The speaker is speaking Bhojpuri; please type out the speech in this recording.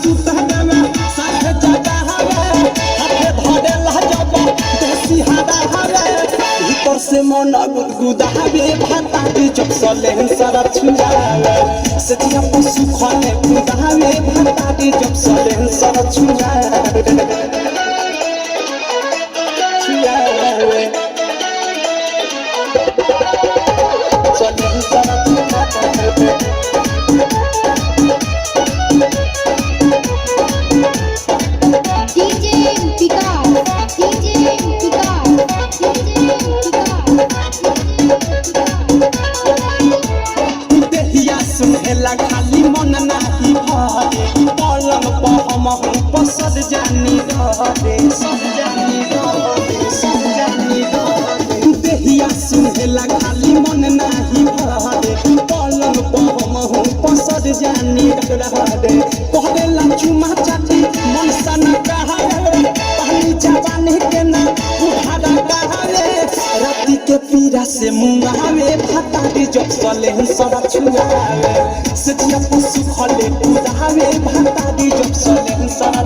सुता देवे साथे जागा हवे हाथे धरे लहजब देसी हादा हवे भीतर से मन गुदगुदावे भातारी जब सलेन सारा छुआवे सजिया पशु खले गुदावे भातारी जब सलेन सारा छुआवे सलेन सारा छुआवे सुनेला खाली मन नाही भरे पलंग पर हम पसद जानी रे सब जानी रे सब जानी रे देहिया सुनेला खाली मन नाही भरे पलंग पर हम पसद जानी रे कहदेला चुमा चाटी मन सन कहावे पानी जवानी के ना उठादा कहावे राती के पीरा से मुंगावे भातारी जब सलेन सारा छुआवे सजिया पशु खले कुदावे भातारी जब सलेन सारा